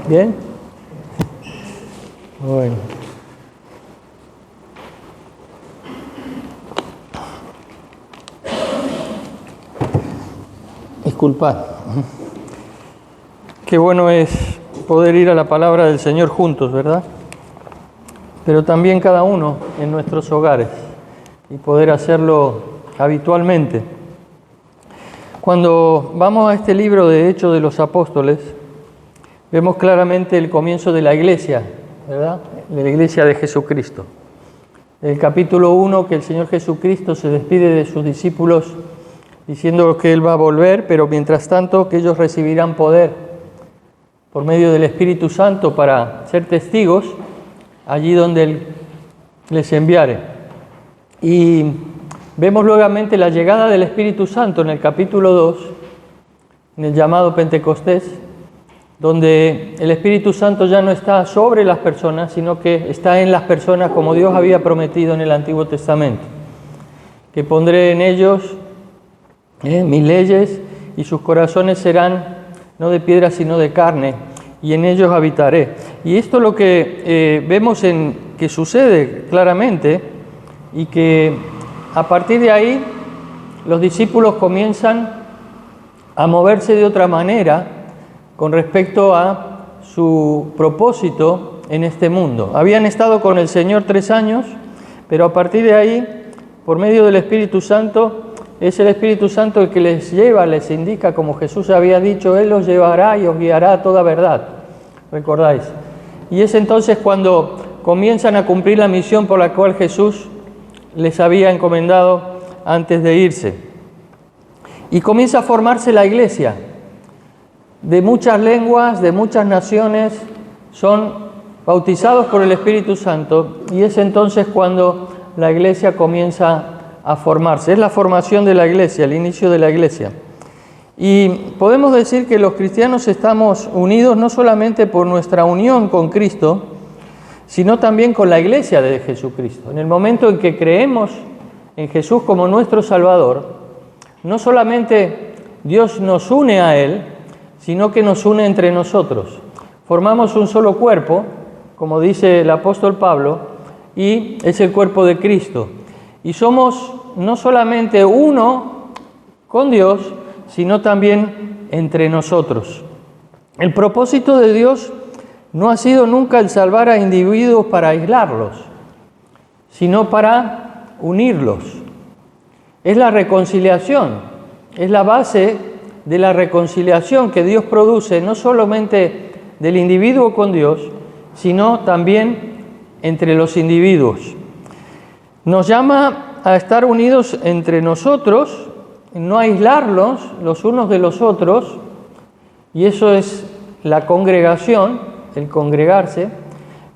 ¿Bien? Bueno. Disculpad. Qué bueno es poder ir a la palabra del Señor juntos, ¿verdad? Pero también cada uno en nuestros hogares y poder hacerlo habitualmente. Cuando vamos a este libro de Hechos de los Apóstoles, vemos claramente el comienzo de la iglesia, ¿verdad? De la iglesia de Jesucristo. El capítulo 1, que el Señor Jesucristo se despide de sus discípulos diciendo que Él va a volver, pero mientras tanto que ellos recibirán poder por medio del Espíritu Santo para ser testigos allí donde Él les enviare. Y vemos nuevamente la llegada del Espíritu Santo en el capítulo 2, en el llamado Pentecostés, donde el Espíritu Santo ya no está sobre las personas, sino que está en las personas como Dios había prometido en el Antiguo Testamento. Que pondré en ellos mis leyes y sus corazones serán no de piedra sino de carne, y en ellos habitaré. Y esto es lo que vemos que sucede claramente, y que a partir de ahí los discípulos comienzan a moverse de otra manera con respecto a su propósito en este mundo. Habían estado con el Señor 3 años, pero a partir de ahí, por medio del Espíritu Santo, es el Espíritu Santo el que les lleva, les indica, como Jesús había dicho, Él los llevará y os guiará a toda verdad. ¿Recordáis? Y es entonces cuando comienzan a cumplir la misión por la cual Jesús les había encomendado antes de irse. Y comienza a formarse la iglesia. De muchas lenguas, de muchas naciones, son bautizados por el Espíritu Santo, y es entonces cuando la iglesia comienza a formarse. Es la formación de la iglesia, el inicio de la iglesia. Y podemos decir que los cristianos estamos unidos no solamente por nuestra unión con Cristo, sino también con la iglesia de Jesucristo. En el momento en que creemos en Jesús como nuestro Salvador, no solamente Dios nos une a Él, sino que nos une entre nosotros. Formamos un solo cuerpo, como dice el apóstol Pablo, y es el cuerpo de Cristo. Y somos no solamente uno con Dios, sino también entre nosotros. El propósito de Dios no ha sido nunca el salvar a individuos para aislarlos, sino para unirlos. Es la reconciliación, es la base de la reconciliación que Dios produce, no solamente del individuo con Dios, sino también entre los individuos. Nos llama a estar unidos entre nosotros, no aislarlos los unos de los otros, y eso es la congregación, el congregarse,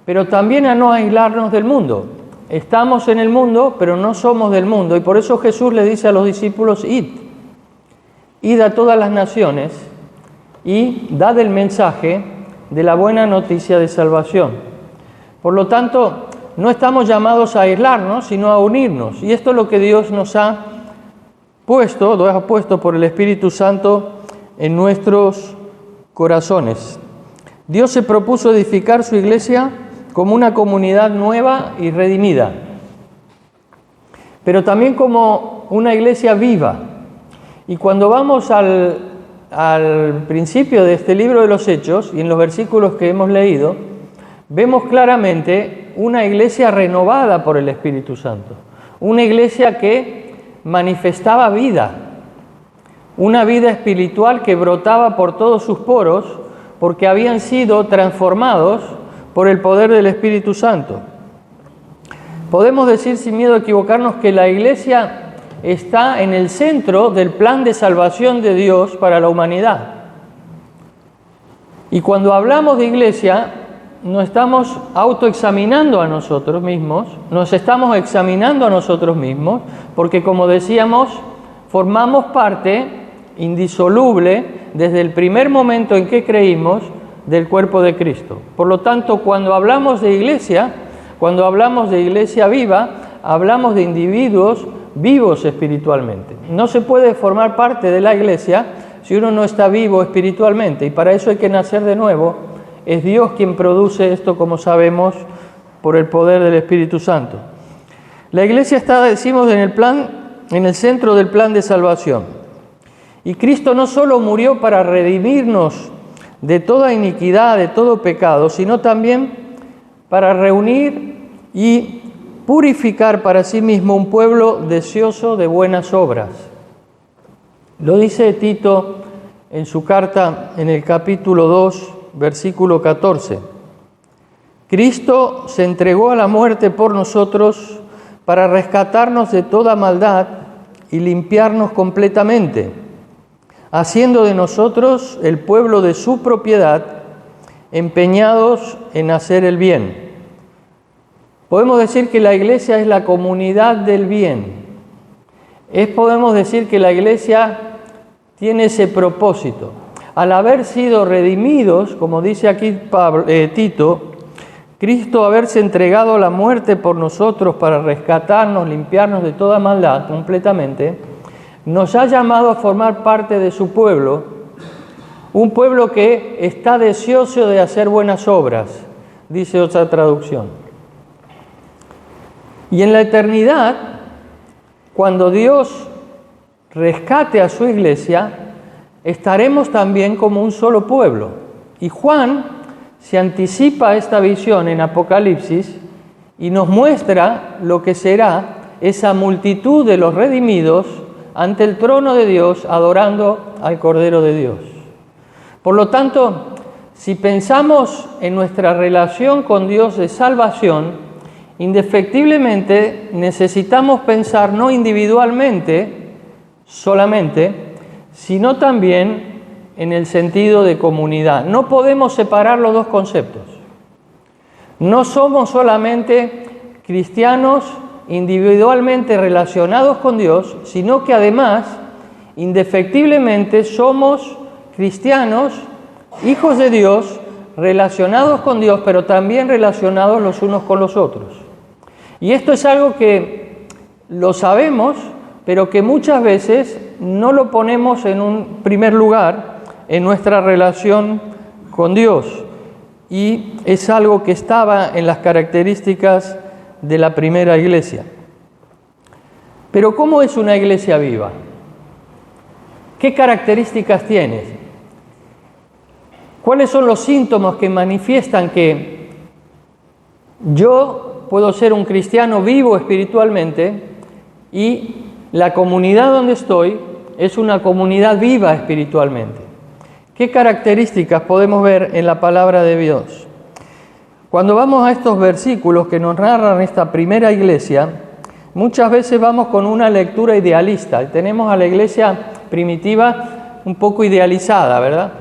pero también a no aislarnos del mundo. Estamos en el mundo, pero no somos del mundo, y por eso Jesús le dice a los discípulos, id a todas las naciones y dad el mensaje de la buena noticia de salvación. Por lo tanto, no estamos llamados a aislarnos, sino a unirnos. Y esto es lo que Dios nos ha puesto, lo ha puesto por el Espíritu Santo en nuestros corazones. Dios se propuso edificar su iglesia como una comunidad nueva y redimida, pero también como una iglesia viva. Y cuando vamos al principio de este libro de los Hechos, y en los versículos que hemos leído, vemos claramente una iglesia renovada por el Espíritu Santo, una iglesia que manifestaba vida, una vida espiritual que brotaba por todos sus poros, porque habían sido transformados por el poder del Espíritu Santo. Podemos decir sin miedo a equivocarnos que la iglesia está en el centro del plan de salvación de Dios para la humanidad. Y cuando hablamos de iglesia, nos estamos autoexaminando a nosotros mismos, nos estamos examinando a nosotros mismos, porque como decíamos, formamos parte indisoluble desde el primer momento en que creímos del cuerpo de Cristo. Por lo tanto, cuando hablamos de iglesia viva, hablamos de individuos vivos espiritualmente. No se puede formar parte de la iglesia si uno no está vivo espiritualmente, y para eso hay que nacer de nuevo es Dios quien produce esto, como sabemos, por el poder del Espíritu Santo. La iglesia está, decimos, en el centro del plan de salvación. Y Cristo no solo murió para redimirnos de toda iniquidad, de todo pecado, sino también para reunir y purificar para sí mismo un pueblo deseoso de buenas obras. Lo dice Tito en su carta en el capítulo 2, versículo 14. Cristo se entregó a la muerte por nosotros para rescatarnos de toda maldad y limpiarnos completamente, haciendo de nosotros el pueblo de su propiedad, empeñados en hacer el bien. Podemos decir que la iglesia es la comunidad del bien. Podemos decir que la iglesia tiene ese propósito. Al haber sido redimidos, como dice aquí Tito, Cristo haberse entregado a la muerte por nosotros para rescatarnos, limpiarnos de toda maldad completamente, nos ha llamado a formar parte de su pueblo, un pueblo que está deseoso de hacer buenas obras, dice otra traducción. Y en la eternidad, cuando Dios rescate a su iglesia, estaremos también como un solo pueblo. Y Juan se anticipa a esta visión en Apocalipsis y nos muestra lo que será esa multitud de los redimidos ante el trono de Dios, adorando al Cordero de Dios. Por lo tanto, si pensamos en nuestra relación con Dios de salvación, indefectiblemente necesitamos pensar no individualmente solamente, sino también en el sentido de comunidad. No podemos separar los dos conceptos. No somos solamente cristianos individualmente relacionados con Dios, sino que además, indefectiblemente, somos cristianos, hijos de Dios, relacionados con Dios, pero también relacionados los unos con los otros. Y esto es algo que lo sabemos, pero que muchas veces no lo ponemos en un primer lugar en nuestra relación con Dios. Y es algo que estaba en las características de la primera iglesia. Pero ¿cómo es una iglesia viva? ¿Qué características tiene? ¿Cuáles son los síntomas que manifiestan que yo puedo ser un cristiano vivo espiritualmente y la comunidad donde estoy es una comunidad viva espiritualmente? ¿Qué características podemos ver en la palabra de Dios? Cuando vamos a estos versículos que nos narran esta primera iglesia, muchas veces vamos con una lectura idealista. Tenemos a la iglesia primitiva un poco idealizada, ¿verdad?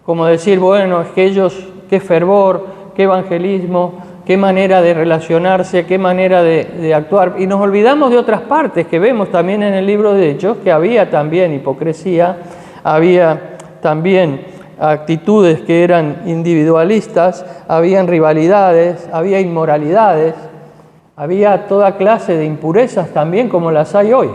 Como decir, bueno, es que ellos, qué fervor, qué evangelismo, qué manera de relacionarse, qué manera de actuar. Y nos olvidamos de otras partes que vemos también en el libro de Hechos, que había también hipocresía, había también actitudes que eran individualistas, habían rivalidades, había inmoralidades, había toda clase de impurezas también como las hay hoy.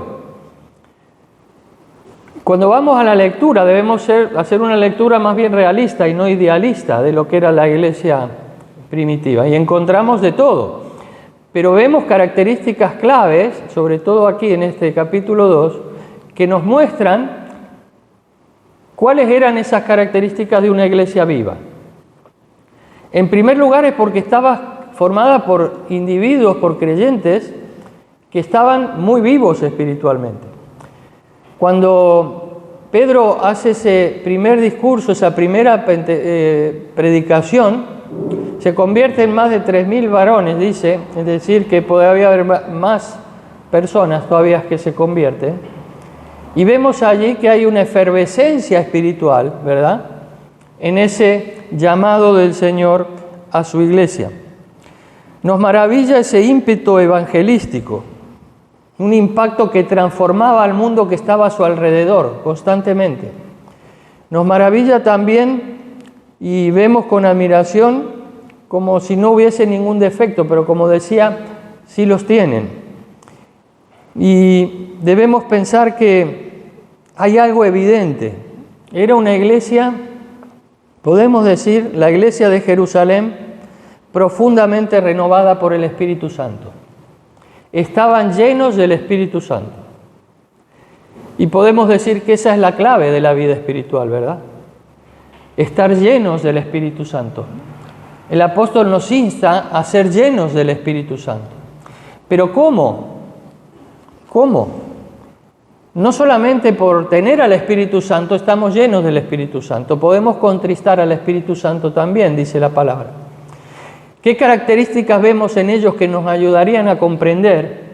Cuando vamos a la lectura debemos hacer una lectura más bien realista y no idealista de lo que era la iglesia primitiva, y encontramos de todo, pero vemos características claves, sobre todo aquí en este capítulo 2, que nos muestran ¿cuáles eran esas características de una iglesia viva? En primer lugar es porque estaba formada por individuos, por creyentes, que estaban muy vivos espiritualmente. Cuando Pedro hace ese primer discurso, esa primera predicación, se convierte en más de 3.000 varones, dice, es decir, que podría haber más personas todavía que se convierten. Y vemos allí que hay una efervescencia espiritual, ¿verdad?, en ese llamado del Señor a su iglesia. Nos maravilla ese ímpetu evangelístico, un impacto que transformaba al mundo que estaba a su alrededor constantemente. Nos maravilla también y vemos con admiración como si no hubiese ningún defecto, pero como decía, sí los tienen. Y debemos pensar que hay algo evidente. Era una iglesia Podemos decir la iglesia de Jerusalén profundamente renovada por el Espíritu Santo. Estaban llenos del Espíritu Santo. Y podemos decir que esa es la clave de la vida espiritual, ¿verdad? Estar llenos del Espíritu Santo. El apóstol nos insta a ser llenos del Espíritu Santo. Pero ¿cómo? ¿Cómo? No solamente por tener al Espíritu Santo estamos llenos del Espíritu Santo, podemos contristar al Espíritu Santo también, dice la palabra. ¿Qué características vemos en ellos que nos ayudarían a comprender,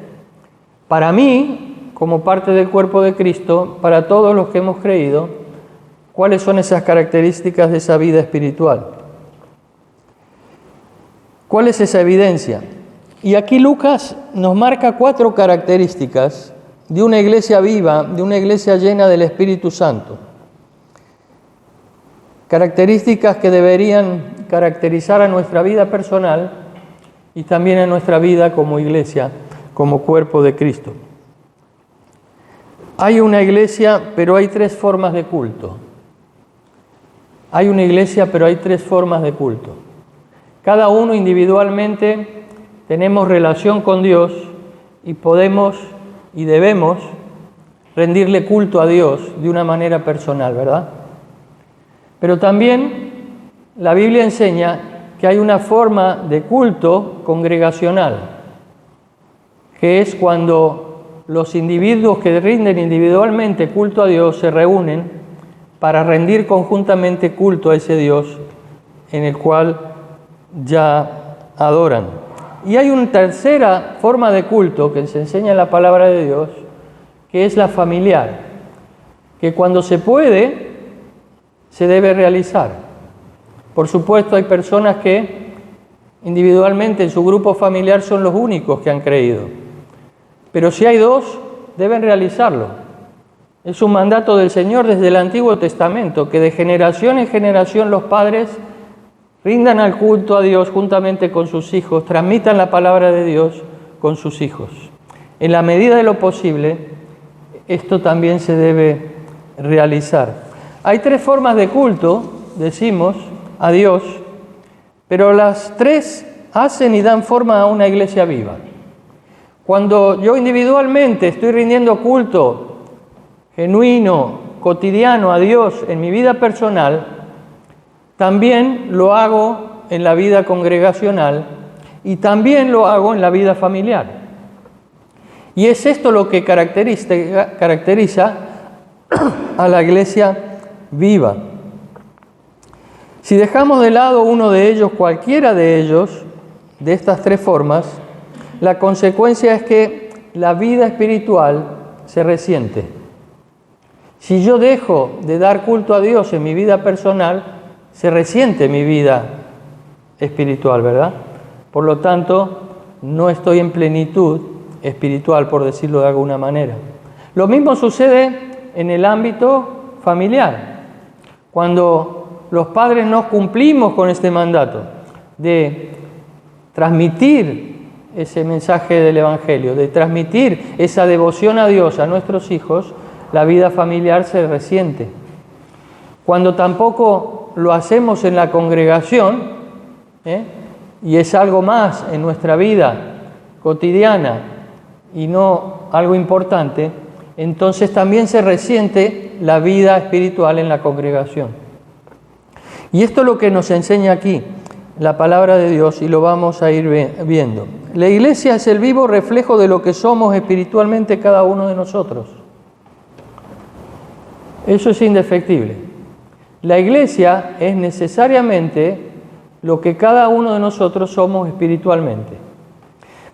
para mí, como parte del cuerpo de Cristo, para todos los que hemos creído, cuáles son esas características de esa vida espiritual? ¿Cuál es esa evidencia? Y aquí Lucas nos marca 4 características de una iglesia viva, de una iglesia llena del Espíritu Santo. Características que deberían caracterizar a nuestra vida personal y también a nuestra vida como iglesia, como cuerpo de Cristo. Hay una iglesia, pero hay 3 formas de culto. Hay una iglesia, pero hay 3 formas de culto. Cada uno individualmente tenemos relación con Dios y podemos y debemos rendirle culto a Dios de una manera personal, ¿verdad? Pero también la Biblia enseña que hay una forma de culto congregacional, que es cuando los individuos que rinden individualmente culto a Dios se reúnen para rendir conjuntamente culto a ese Dios en el cual ya adoran. Y hay una tercera forma de culto que se enseña en la palabra de Dios, que es la familiar, que cuando se puede, se debe realizar. Por supuesto, hay personas que individualmente en su grupo familiar son los únicos que han creído. Pero si hay 2, deben realizarlo. Es un mandato del Señor desde el Antiguo Testamento, que de generación en generación los padres rindan al culto a Dios juntamente con sus hijos, transmitan la palabra de Dios con sus hijos. En la medida de lo posible, esto también se debe realizar. Hay 3 formas de culto, decimos, a Dios, pero las 3 hacen y dan forma a una iglesia viva. Cuando yo individualmente estoy rindiendo culto genuino, cotidiano a Dios en mi vida personal, también lo hago en la vida congregacional y también lo hago en la vida familiar. Y es esto lo que caracteriza a la iglesia viva. Si dejamos de lado uno de ellos, cualquiera de ellos, de estas 3 formas, la consecuencia es que la vida espiritual se resiente. Si yo dejo de dar culto a Dios en mi vida personal, se resiente mi vida espiritual, ¿verdad? Por lo tanto, no estoy en plenitud espiritual, por decirlo de alguna manera. Lo mismo sucede en el ámbito familiar. Cuando los padres no cumplimos con este mandato de transmitir ese mensaje del Evangelio, de transmitir esa devoción a Dios a nuestros hijos, la vida familiar se resiente. Cuando tampoco lo hacemos en la congregación, y es algo más en nuestra vida cotidiana y no algo importante, entonces también se resiente la vida espiritual en la congregación. Y esto es lo que nos enseña aquí la palabra de Dios y lo vamos a ir viendo. La iglesia es el vivo reflejo de lo que somos espiritualmente cada uno de nosotros. Eso es indefectible. La iglesia es necesariamente lo que cada uno de nosotros somos espiritualmente.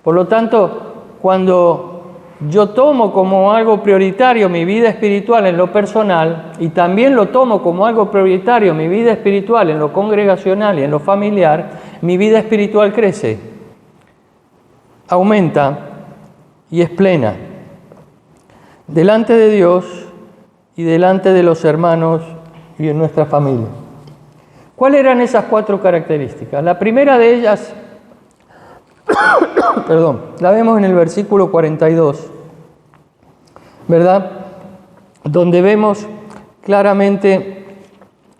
Por lo tanto, cuando yo tomo como algo prioritario mi vida espiritual en lo personal y también lo tomo como algo prioritario mi vida espiritual en lo congregacional y en lo familiar, mi vida espiritual crece, aumenta y es plena delante de Dios y delante de los hermanos y en nuestra familia. ¿Cuáles eran esas 4 características? La primera de ellas, la vemos en el versículo 42, ¿verdad? Donde vemos claramente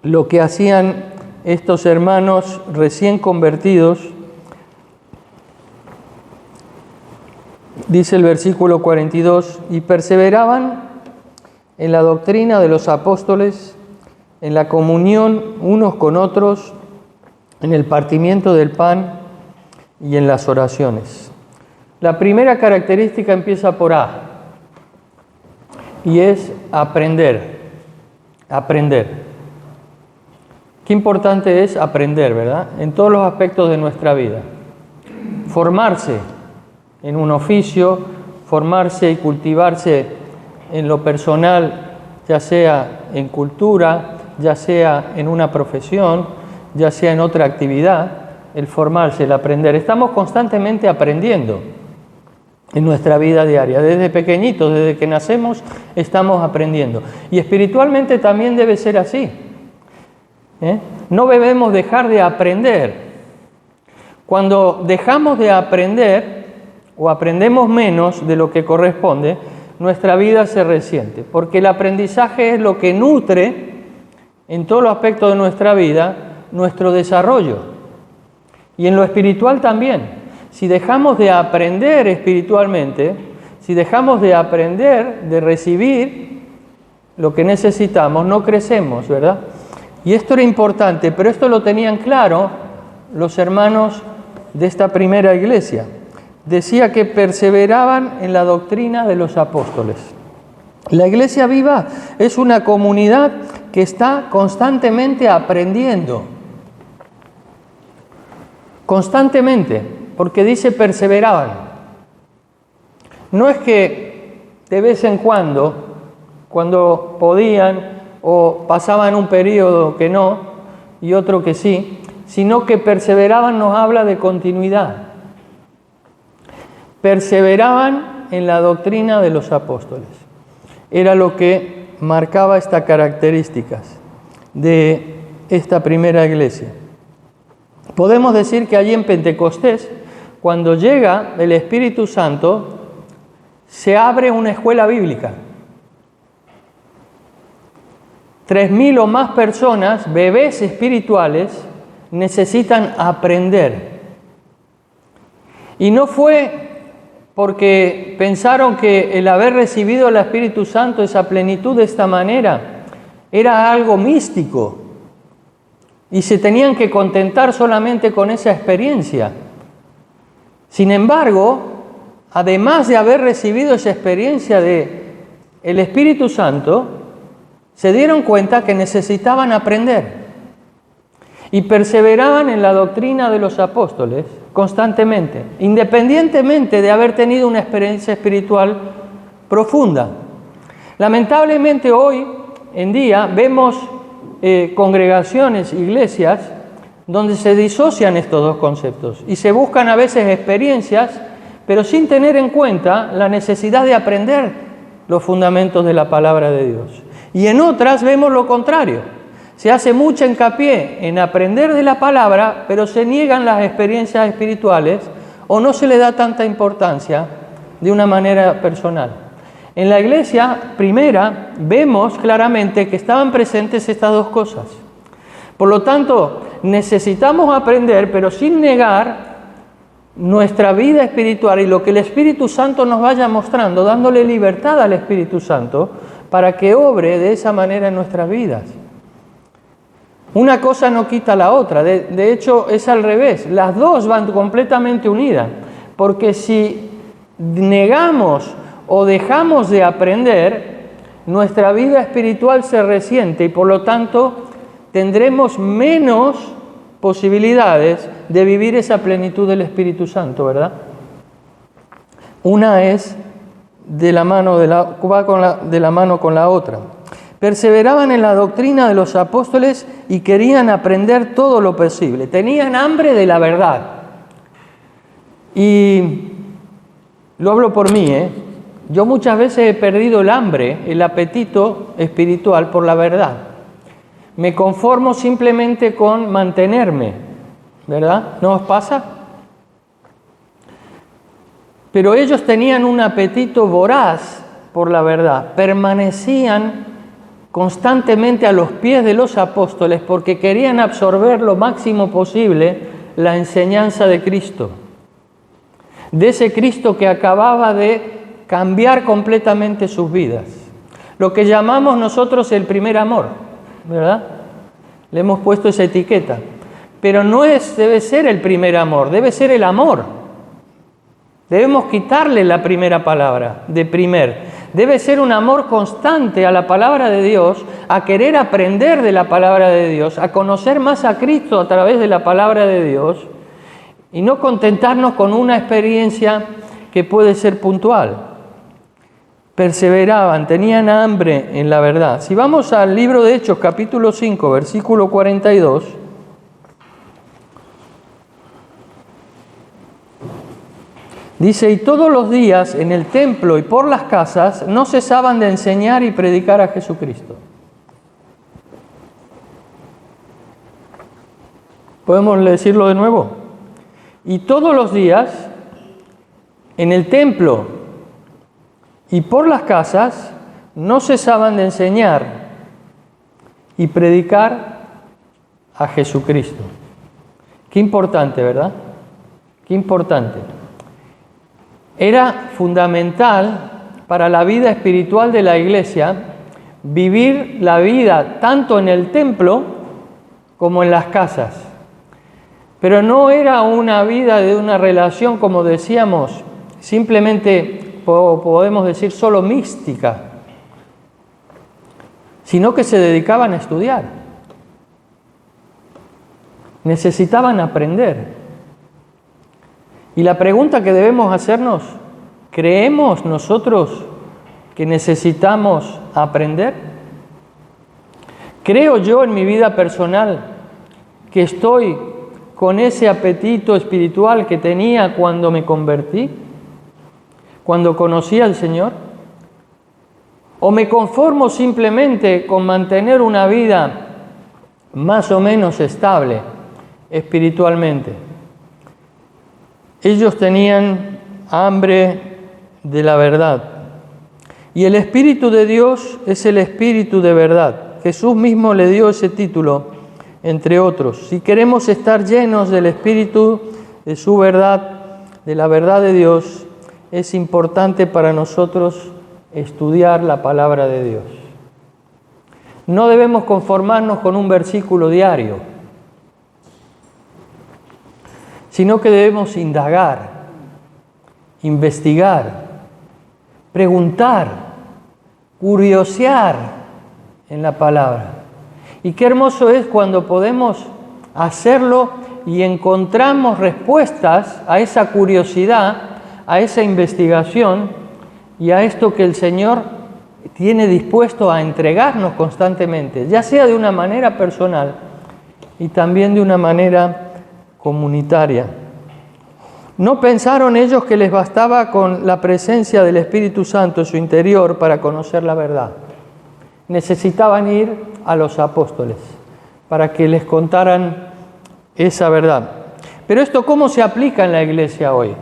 lo que hacían estos hermanos recién convertidos, dice el versículo 42, y perseveraban en la doctrina de los apóstoles, en la comunión unos con otros, en el partimiento del pan y en las oraciones. La primera característica empieza por A, y es aprender. Aprender. Qué importante es aprender, ¿verdad? En todos los aspectos de nuestra vida. Formarse en un oficio, formarse y cultivarse en lo personal, ya sea en cultura, ya sea en una profesión, ya sea en otra actividad, el formarse, el aprender. Estamos constantemente aprendiendo en nuestra vida diaria. Desde pequeñitos, desde que nacemos, estamos aprendiendo. Y espiritualmente también debe ser así. No debemos dejar de aprender. Cuando dejamos de aprender o aprendemos menos de lo que corresponde, nuestra vida se resiente, porque el aprendizaje es lo que nutre en todos los aspectos de nuestra vida nuestro desarrollo. Y en lo espiritual también. Si dejamos de aprender espiritualmente, si dejamos de aprender, de recibir lo que necesitamos, no crecemos, ¿verdad? Y esto era importante, pero esto lo tenían claro los hermanos de esta primera iglesia. Decía que perseveraban en la doctrina de los apóstoles. La iglesia viva es una comunidad que está constantemente aprendiendo. Constantemente, porque dice perseveraban. No es que de vez en cuando podían o pasaban un periodo que no y otro que sí, sino que perseveraban nos habla de continuidad. Perseveraban en la doctrina de los apóstoles. Era lo que marcaba estas características de esta primera iglesia. Podemos decir que allí en Pentecostés, cuando llega el Espíritu Santo, se abre una escuela bíblica. 3.000 o más personas, bebés espirituales, necesitan aprender. Y no fue porque pensaron que el haber recibido el Espíritu Santo, esa plenitud de esta manera, era algo místico y se tenían que contentar solamente con esa experiencia. Sin embargo, además de haber recibido esa experiencia de el Espíritu Santo, se dieron cuenta que necesitaban aprender y perseveraban en la doctrina de los apóstoles constantemente, independientemente de haber tenido una experiencia espiritual profunda. Lamentablemente hoy en día vemos congregaciones, iglesias, donde se disocian estos dos conceptos y se buscan a veces experiencias, pero sin tener en cuenta la necesidad de aprender los fundamentos de la palabra de Dios. Y en otras vemos lo contrario. Se hace mucho hincapié en aprender de la palabra, pero se niegan las experiencias espirituales o no se le da tanta importancia de una manera personal. En la iglesia primera vemos claramente que estaban presentes estas dos cosas. Por lo tanto, necesitamos aprender, pero sin negar nuestra vida espiritual y lo que el Espíritu Santo nos vaya mostrando, dándole libertad al Espíritu Santo para que obre de esa manera en nuestras vidas. Una cosa no quita la otra, de hecho es al revés, las dos van completamente unidas, porque si negamos o dejamos de aprender, nuestra vida espiritual se resiente y por lo tanto tendremos menos posibilidades de vivir esa plenitud del Espíritu Santo, ¿verdad? Una es va de la mano con la otra. Perseveraban en la doctrina de los apóstoles y querían aprender todo lo posible. Tenían hambre de la verdad. Y lo hablo por mí, Yo muchas veces he perdido el hambre, el apetito espiritual por la verdad. Me conformo simplemente con mantenerme, ¿verdad? ¿No os pasa? Pero ellos tenían un apetito voraz por la verdad, permanecían constantemente a los pies de los apóstoles porque querían absorber lo máximo posible la enseñanza de Cristo, de ese Cristo que acababa de cambiar completamente sus vidas. Lo que llamamos nosotros el primer amor, ¿verdad? Le hemos puesto esa etiqueta. Pero no debe ser el primer amor, debe ser el amor. Debemos quitarle la primera palabra, de primer. Debe ser un amor constante a la palabra de Dios, a querer aprender de la palabra de Dios, a conocer más a Cristo a través de la palabra de Dios y no contentarnos con una experiencia que puede ser puntual. Perseveraban, tenían hambre en la verdad. Si vamos al libro de Hechos, capítulo 5, versículo 42, dice, y todos los días en el templo y por las casas no cesaban de enseñar y predicar a Jesucristo. ¿Podemos decirlo de nuevo? Y todos los días en el templo y por las casas no cesaban de enseñar y predicar a Jesucristo. Qué importante, ¿verdad? Qué importante. Era fundamental para la vida espiritual de la iglesia vivir la vida tanto en el templo como en las casas. Pero no era una vida de una relación, como decíamos, simplemente podemos decir solo mística, sino que se dedicaban a estudiar. Necesitaban aprender. Y la pregunta que debemos hacernos, ¿creemos nosotros que necesitamos aprender? ¿Creo yo en mi vida personal que estoy con ese apetito espiritual que tenía cuando me convertí? ¿Cuando conocí al Señor? ¿O me conformo simplemente con mantener una vida más o menos estable espiritualmente? Ellos tenían hambre de la verdad. Y el Espíritu de Dios es el Espíritu de verdad. Jesús mismo le dio ese título, entre otros. Si queremos estar llenos del Espíritu, de su verdad, de la verdad de Dios, es importante para nosotros estudiar la palabra de Dios. No debemos conformarnos con un versículo diario, sino que debemos indagar, investigar, preguntar, curiosear en la palabra. Y qué hermoso es cuando podemos hacerlo y encontramos respuestas a esa curiosidad, a esa investigación y a esto que el Señor tiene dispuesto a entregarnos constantemente, ya sea de una manera personal y también de una manera comunitaria. ¿No pensaron ellos que les bastaba con la presencia del Espíritu Santo en su interior para conocer la verdad? Necesitaban ir a los apóstoles para que les contaran esa verdad. Pero esto, ¿cómo se aplica en la iglesia hoy?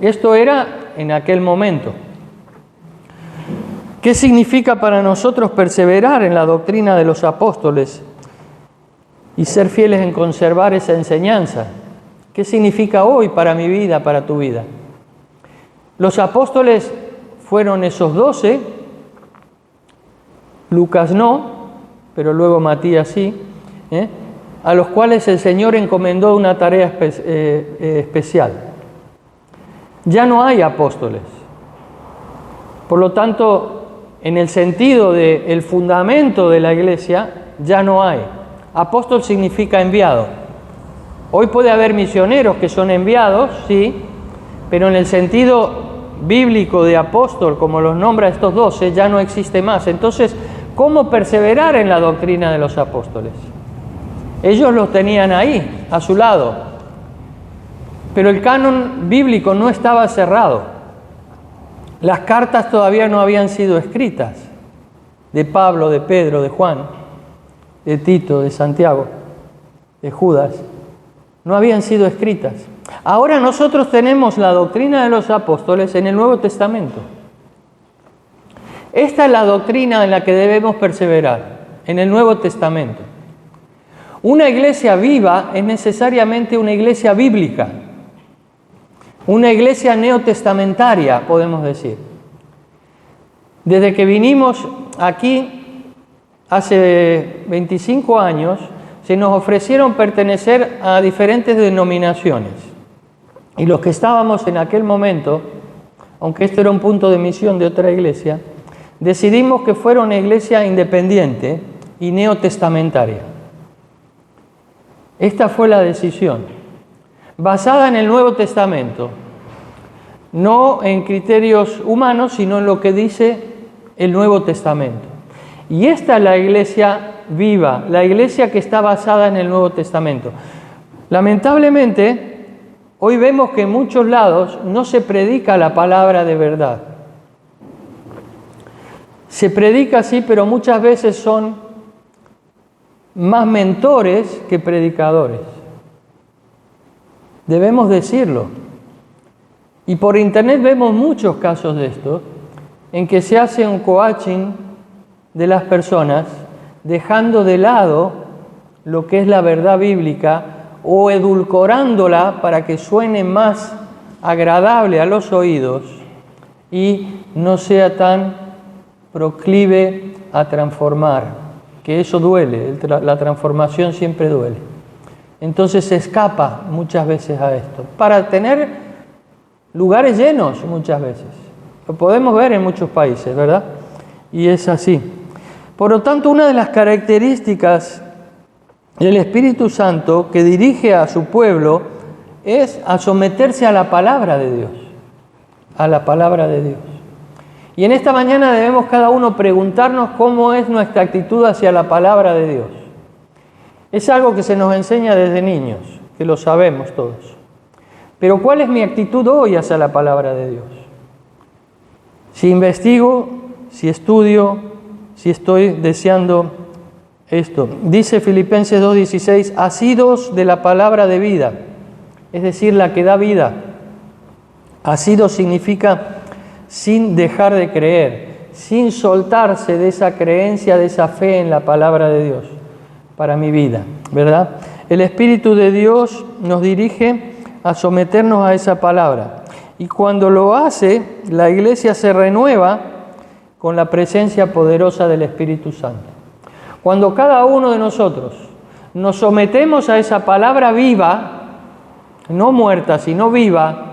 Esto era en aquel momento. ¿Qué significa para nosotros perseverar en la doctrina de los apóstoles y ser fieles en conservar esa enseñanza? ¿Qué significa hoy para mi vida, para tu vida? Los apóstoles fueron esos 12, Lucas no, pero luego Matías sí, a los cuales el Señor encomendó una tarea especial. Ya no hay apóstoles. Por lo tanto, en el sentido del fundamento de la iglesia, ya no hay. Apóstol significa enviado. Hoy puede haber misioneros que son enviados, sí, pero en el sentido bíblico de apóstol, como los nombra estos 12, ya no existe más. Entonces, ¿cómo perseverar en la doctrina de los apóstoles? Ellos los tenían ahí, a su lado. Pero el canon bíblico no estaba cerrado. Las cartas todavía no habían sido escritas, de Pablo, de Pedro, de Juan, de Tito, de Santiago, de Judas. No habían sido escritas. Ahora nosotros tenemos la doctrina de los apóstoles en el Nuevo Testamento. Esta es la doctrina en la que debemos perseverar, en el Nuevo Testamento. Una iglesia viva es necesariamente una iglesia bíblica, una iglesia neotestamentaria, podemos decir. Desde que vinimos aquí hace 25 años, se nos ofrecieron pertenecer a diferentes denominaciones. Y los que estábamos en aquel momento, aunque esto era un punto de misión de otra iglesia, decidimos que fuera una iglesia independiente y neotestamentaria. Esta fue la decisión, basada en el Nuevo Testamento, no en criterios humanos, sino en lo que dice el Nuevo Testamento. Y esta es la iglesia viva, la iglesia que está basada en el Nuevo Testamento. Lamentablemente, hoy vemos que en muchos lados no se predica la palabra de verdad. Se predica sí, pero muchas veces son más mentores que predicadores. Debemos decirlo. Y por internet vemos muchos casos de esto, en que se hace un coaching de las personas, dejando de lado lo que es la verdad bíblica o edulcorándola para que suene más agradable a los oídos y no sea tan proclive a transformar, que eso duele, la transformación siempre duele. Entonces se escapa muchas veces a esto, para tener lugares llenos muchas veces. Lo podemos ver en muchos países, ¿verdad? Y es así. Por lo tanto, una de las características del Espíritu Santo que dirige a su pueblo es a someterse a la palabra de Dios, a la palabra de Dios. Y en esta mañana debemos cada uno preguntarnos cómo es nuestra actitud hacia la palabra de Dios. Es algo que se nos enseña desde niños, que lo sabemos todos. Pero ¿cuál es mi actitud hoy hacia la palabra de Dios? Si investigo, si estudio, si estoy deseando esto. Dice Filipenses 2:16, asidos de la palabra de vida, es decir, la que da vida. Asidos significa sin dejar de creer, sin soltarse de esa creencia, de esa fe en la palabra de Dios para mi vida, ¿verdad? El Espíritu de Dios nos dirige a someternos a esa palabra. Y cuando lo hace, la iglesia se renueva con la presencia poderosa del Espíritu Santo. Cuando cada uno de nosotros nos sometemos a esa palabra viva, no muerta, sino viva,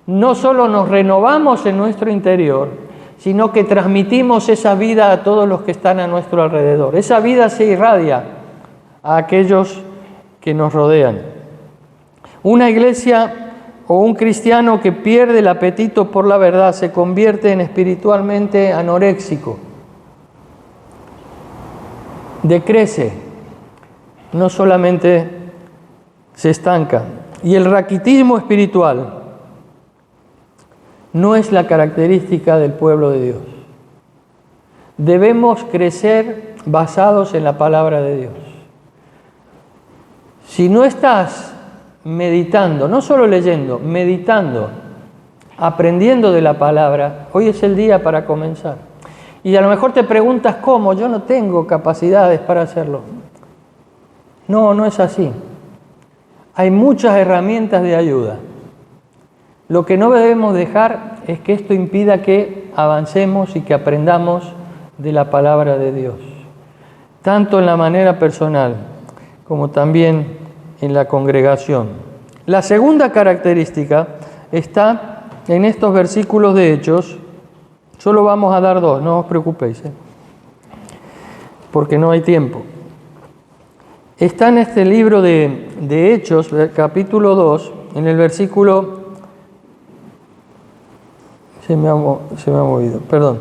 no solo nos renovamos en nuestro interior, sino que transmitimos esa vida a todos los que están a nuestro alrededor. Esa vida se irradia a aquellos que nos rodean. Una iglesia o un cristiano que pierde el apetito por la verdad se convierte en espiritualmente anoréxico. Decrece, no solamente se estanca. Y el raquitismo espiritual no es la característica del pueblo de Dios. Debemos crecer basados en la palabra de Dios. Si no estás meditando, no solo leyendo, meditando, aprendiendo de la palabra, hoy es el día para comenzar. Y a lo mejor te preguntas cómo, yo no tengo capacidades para hacerlo. No, no es así. Hay muchas herramientas de ayuda. Lo que no debemos dejar es que esto impida que avancemos y que aprendamos de la palabra de Dios, tanto en la manera personal como también en la congregación. La segunda característica está en estos versículos de Hechos. Solo vamos a dar dos, no os preocupéis, porque no hay tiempo. Está en este libro de Hechos, capítulo 2, en el versículo, se me ha movido, perdón,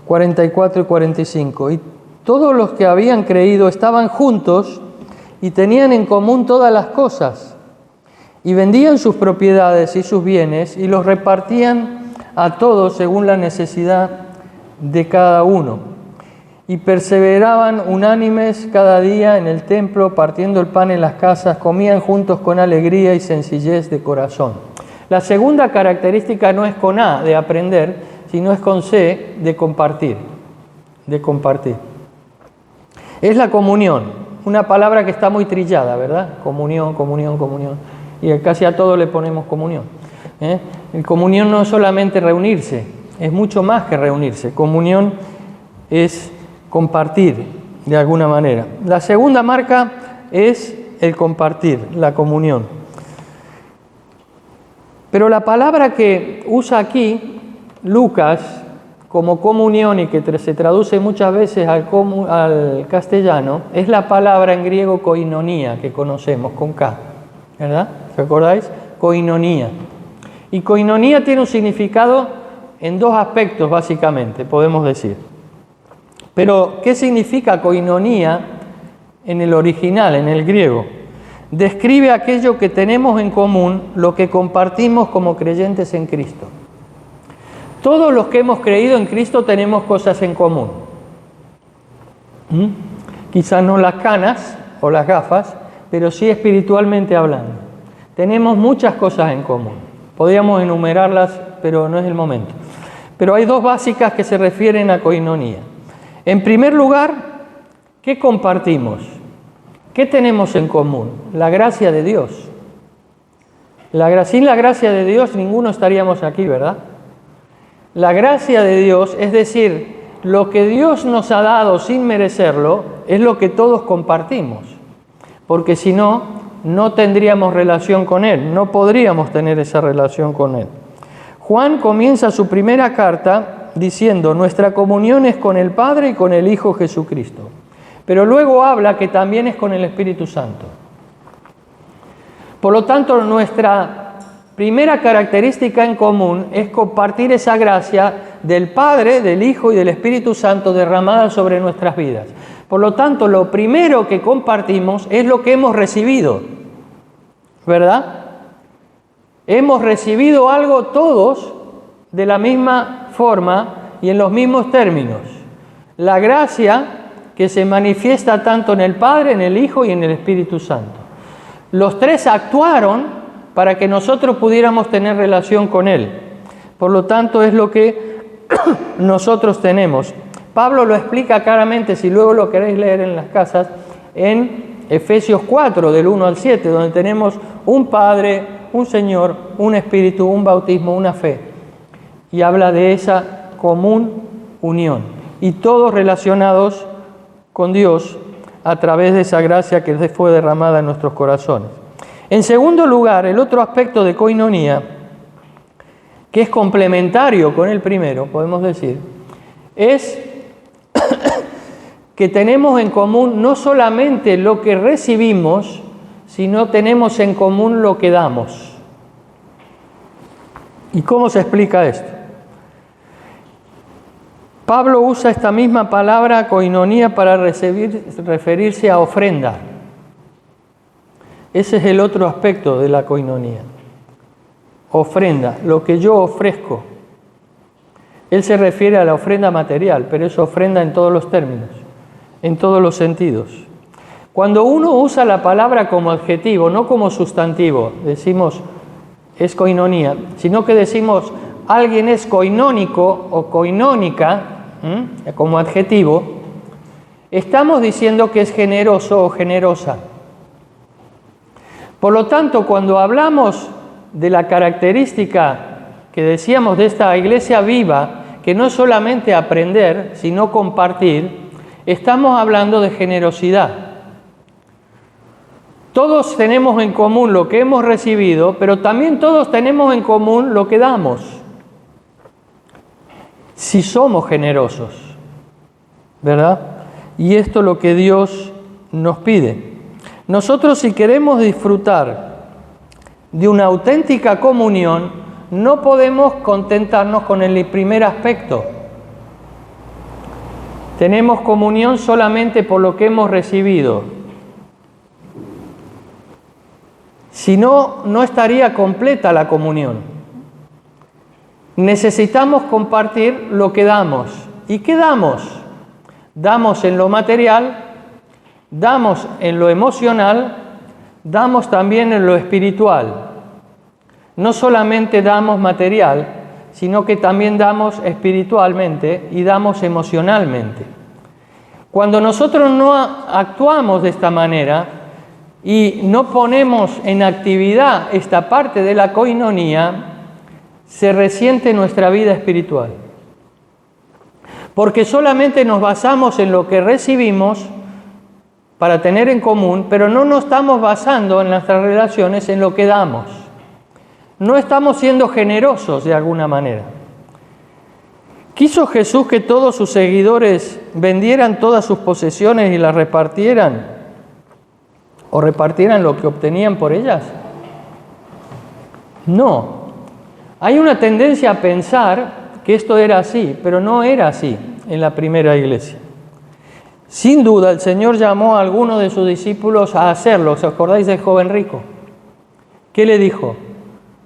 44 y 45. Y todos los que habían creído estaban juntos y tenían en común todas las cosas, y vendían sus propiedades y sus bienes y los repartían a todos según la necesidad de cada uno. Y perseveraban unánimes cada día en el templo, partiendo el pan en las casas, comían juntos con alegría y sencillez de corazón. La segunda característica no es con A, de aprender, sino es con C, de compartir. de compartir. Es la comunión, una palabra que está muy trillada, ¿verdad? Comunión, comunión, comunión. Y casi a todo le ponemos comunión. El comunión no es solamente reunirse, es mucho más que reunirse. Comunión es compartir de alguna manera. La segunda marca es el compartir, la comunión. Pero la palabra que usa aquí Lucas como comunión y que se traduce muchas veces al castellano es la palabra en griego koinonía, que conocemos con K, ¿verdad? ¿Te acordáis? Koinonía. Y koinonía tiene un significado en dos aspectos, básicamente, podemos decir. Pero, ¿qué significa koinonía en el original, en el griego? Describe aquello que tenemos en común, lo que compartimos como creyentes en Cristo. Todos los que hemos creído en Cristo tenemos cosas en común. Quizás no las canas o las gafas, pero sí espiritualmente hablando. Tenemos muchas cosas en común. Podríamos enumerarlas, pero no es el momento. Pero hay dos básicas que se refieren a koinonía. En primer lugar, ¿qué compartimos? ¿Qué tenemos en común? La gracia de Dios. Sin la gracia de Dios ninguno estaríamos aquí, ¿verdad? La gracia de Dios, es decir, lo que Dios nos ha dado sin merecerlo, es lo que todos compartimos. Porque si no, no tendríamos relación con Él, no podríamos tener esa relación con Él. Juan comienza su primera carta diciendo: nuestra comunión es con el Padre y con el Hijo Jesucristo. Pero luego habla que también es con el Espíritu Santo. Por lo tanto, nuestra primera característica en común es compartir esa gracia del Padre, del Hijo y del Espíritu Santo derramada sobre nuestras vidas. Por lo tanto, lo primero que compartimos es lo que hemos recibido, ¿verdad? Hemos recibido algo todos de la misma forma y en los mismos términos. La gracia que se manifiesta tanto en el Padre, en el Hijo y en el Espíritu Santo. Los tres actuaron para que nosotros pudiéramos tener relación con Él. Por lo tanto, es lo que nosotros tenemos. Pablo lo explica claramente, si luego lo queréis leer en las casas, en Efesios 4, del 1 al 7, donde tenemos un Padre, un Señor, un Espíritu, un bautismo, una fe. Y habla de esa común unión. Y todos relacionados con Dios a través de esa gracia que fue derramada en nuestros corazones. En segundo lugar, el otro aspecto de koinonía, que es complementario con el primero, podemos decir, es que tenemos en común no solamente lo que recibimos, sino tenemos en común lo que damos. ¿Y cómo se explica esto? Pablo usa esta misma palabra koinonía para referirse a ofrenda. Ese es el otro aspecto de la koinonía. Ofrenda, lo que yo ofrezco. Él se refiere a la ofrenda material, pero es ofrenda en todos los términos, en todos los sentidos. Cuando uno usa la palabra como adjetivo, no como sustantivo, decimos es koinonía, sino que decimos alguien es koinónico o koinónica, como adjetivo, estamos diciendo que es generoso o generosa. Por lo tanto, cuando hablamos de la característica que decíamos de esta iglesia viva, que no es solamente aprender, sino compartir, estamos hablando de generosidad. Todos tenemos en común lo que hemos recibido, pero también todos tenemos en común lo que damos. Si somos generosos, ¿verdad? Y esto es lo que Dios nos pide. Nosotros, si queremos disfrutar de una auténtica comunión, no podemos contentarnos con el primer aspecto. Tenemos comunión solamente por lo que hemos recibido. Si no, no estaría completa la comunión. Necesitamos compartir lo que damos. ¿Y qué damos? Damos en lo material, damos en lo emocional, damos también en lo espiritual. No solamente damos material, sino que también damos espiritualmente y damos emocionalmente. Cuando nosotros no actuamos de esta manera y no ponemos en actividad esta parte de la koinonía, se resiente nuestra vida espiritual. Porque solamente nos basamos en lo que recibimos para tener en común, pero no nos estamos basando en nuestras relaciones en lo que damos. No estamos siendo generosos de alguna manera. ¿Quiso Jesús que todos sus seguidores vendieran todas sus posesiones y las repartieran? ¿O repartieran lo que obtenían por ellas? No. Hay una tendencia a pensar que esto era así, pero no era así en la primera iglesia. Sin duda, el Señor llamó a algunos de sus discípulos a hacerlo. ¿Os acordáis del joven rico? ¿Qué le dijo?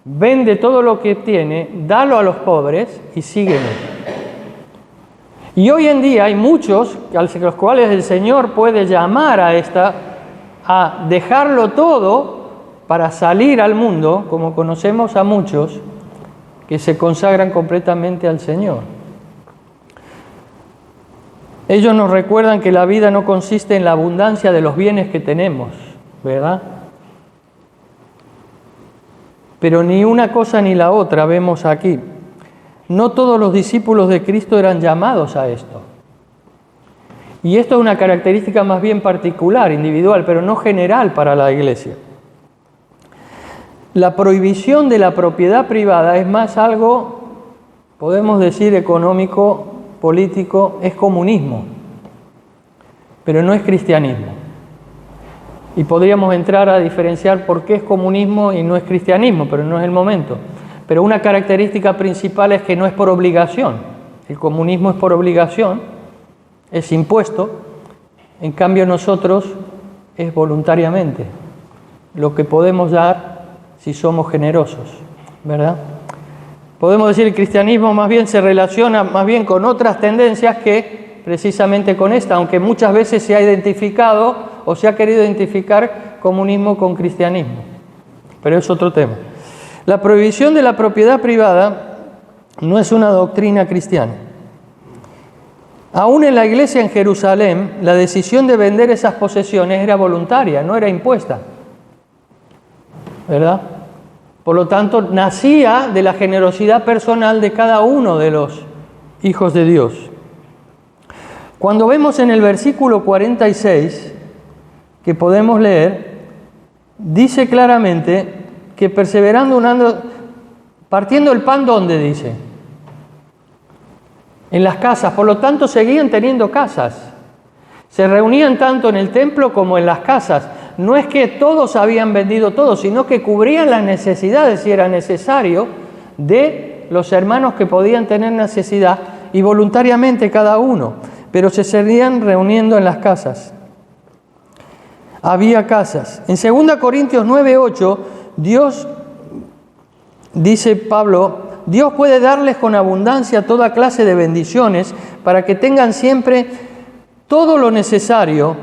Vende todo lo que tiene, dalo a los pobres y sígueme. Y hoy en día hay muchos a los cuales el Señor puede llamar a dejarlo todo para salir al mundo, como conocemos a muchos que se consagran completamente al Señor. Ellos nos recuerdan que la vida no consiste en la abundancia de los bienes que tenemos, ¿verdad? Pero ni una cosa ni la otra vemos aquí. No todos los discípulos de Cristo eran llamados a esto. Y esto es una característica más bien particular, individual, pero no general para la iglesia. La prohibición de la propiedad privada es más algo, podemos decir, económico, político, es comunismo, pero no es cristianismo. Y podríamos entrar a diferenciar por qué es comunismo y no es cristianismo, pero no es el momento. Pero una característica principal es que no es por obligación. El comunismo es por obligación, es impuesto. En cambio nosotros es voluntariamente lo que podemos dar si somos generosos, ¿verdad? Podemos decir que el cristianismo más bien se relaciona más bien con otras tendencias que precisamente con esta, aunque muchas veces se ha identificado o se ha querido identificar comunismo con cristianismo. Pero es otro tema. La prohibición de la propiedad privada no es una doctrina cristiana. Aún en la iglesia en Jerusalén, la decisión de vender esas posesiones era voluntaria, no era impuesta, ¿verdad? Por lo tanto, nacía de la generosidad personal de cada uno de los hijos de Dios. Cuando vemos en el versículo 46, que podemos leer, dice claramente que perseverando partiendo el pan, ¿dónde dice? En las casas. Por lo tanto, seguían teniendo casas. Se reunían tanto en el templo como en las casas. No es que todos habían vendido todo, sino que cubrían las necesidades, si era necesario, de los hermanos que podían tener necesidad, y voluntariamente cada uno. Pero se seguían reuniendo en las casas. Había casas. En 2 Corintios 9:8, Dios, dice Pablo, Dios puede darles con abundancia toda clase de bendiciones para que tengan siempre todo lo necesario